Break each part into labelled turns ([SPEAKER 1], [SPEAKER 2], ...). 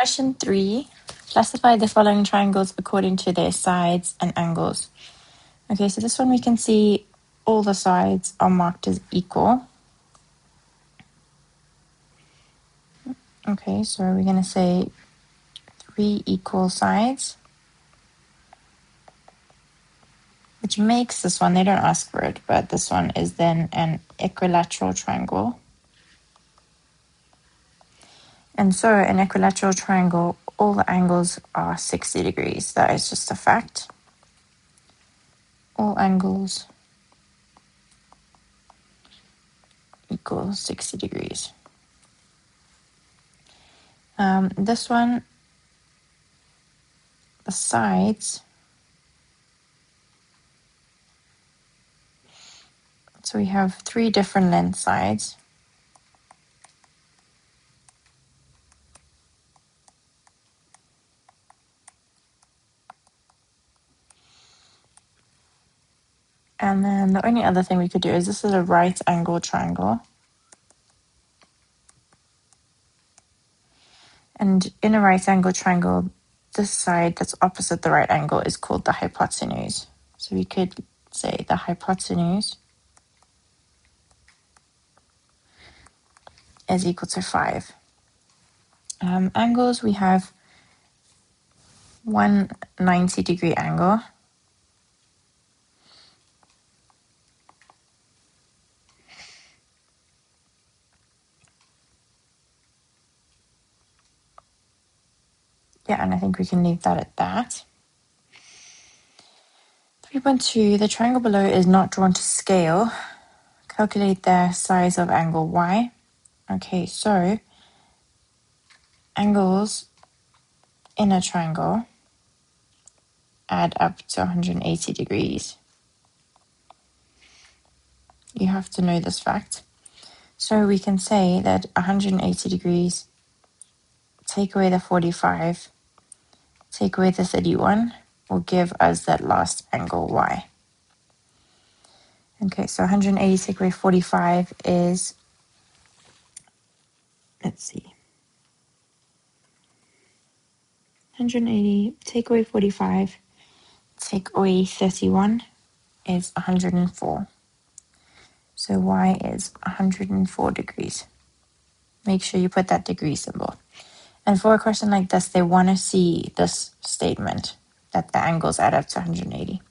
[SPEAKER 1] Question 3, classify the following triangles according to their sides and angles. Okay, so this one we can see all the sides are marked as equal. Okay, so we're going to say 3 equal sides, which makes this one, they don't ask for it, but this one is then an equilateral triangle. And so an equilateral triangle, all the angles are 60 degrees. That is just a fact. All angles equal 60 degrees. This one, the sides, so we have 3 different length sides. And then the only other thing we could do is this is a right angle triangle. And in a right angle triangle, this side that's opposite the right angle is called the hypotenuse. So we could say the hypotenuse is equal to 5. Angles, we have 190-degree angle. Yeah, and I think we can leave that at that. 3.2, the triangle below is not drawn to scale. Calculate the size of angle Y. Okay, so angles in a triangle add up to 180 degrees. You have to know this fact. So we can say that 180 degrees, take away the 45, take away the 31, will give us that last angle Y. Okay, so 180 take away 45 is, let's see, 180 take away 45, take away 31 is 104. So Y is 104 degrees. Make sure you put that degree symbol. And for a question like this, they want to see this statement that the angles add up to 180.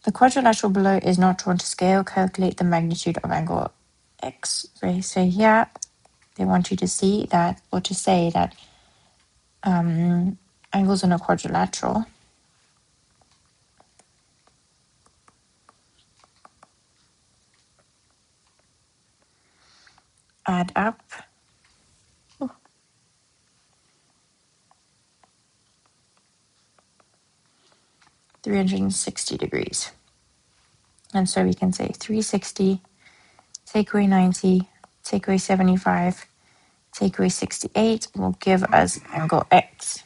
[SPEAKER 1] The quadrilateral below is not drawn to scale. Calculate the magnitude of angle X. So here they want you to see that, or to say that angles in a quadrilateral add up 360 degrees. And so we can say 360, take away 90, take away 75, take away 68 will give us angle X.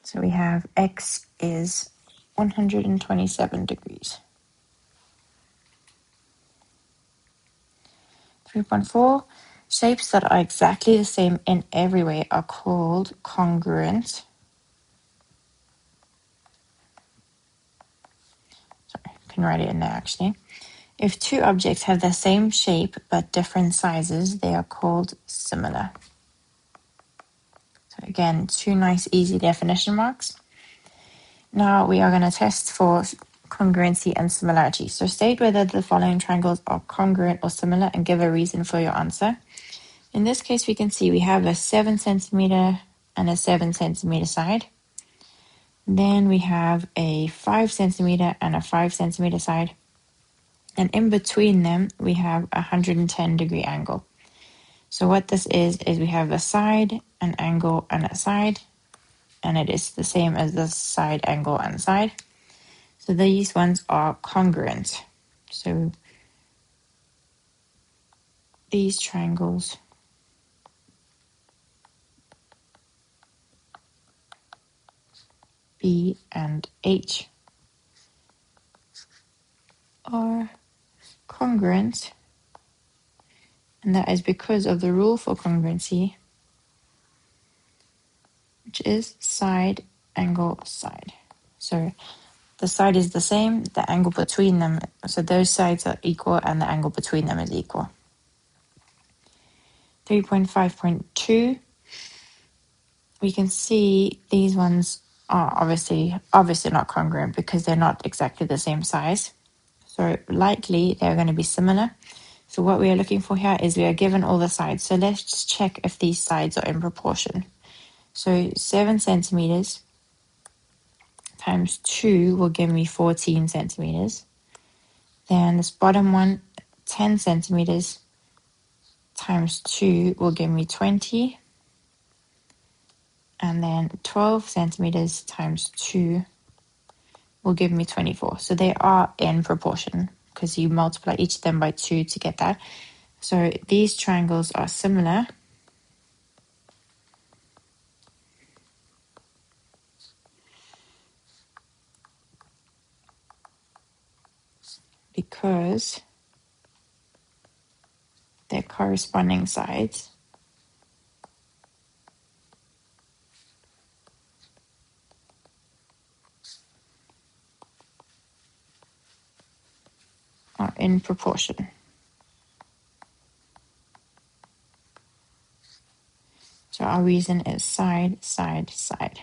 [SPEAKER 1] So we have X is 127 degrees. 3.4, shapes that are exactly the same in every way are called congruent. Sorry, I can write it in there actually. If 2 objects have the same shape but different sizes, they are called similar. So again, 2 nice easy definition marks. Now we are going to test for congruency and similarity. So state whether the following triangles are congruent or similar and give a reason for your answer. In this case, we can see we have a 7 centimeter and a 7 centimeter side. Then we have a 5 centimeter and a 5 centimeter side. And in between them, we have a 110 degree angle. So what this is we have a side, an angle, and a side. And it is the same as the side, angle, and side. So these ones are congruent. So these triangles B and H are congruent, and that is because of the rule for congruency, which is side, angle, side. So the side is the same, the angle between them, so those sides are equal and the angle between them is equal. 3.5.2, we can see these ones are obviously not congruent because they're not exactly the same size. So likely they're going to be similar. So what we are looking for here is we are given all the sides. So let's just check if these sides are in proportion. So 7 centimeters times 2 will give me 14 centimeters. Then this bottom one, 10 centimeters times 2 will give me 20. And then 12 centimeters times 2 will give me 24. So they are in proportion because you multiply each of them by 2 to get that. So these triangles are similar because their corresponding sides are in proportion. So our reason is side, side, side.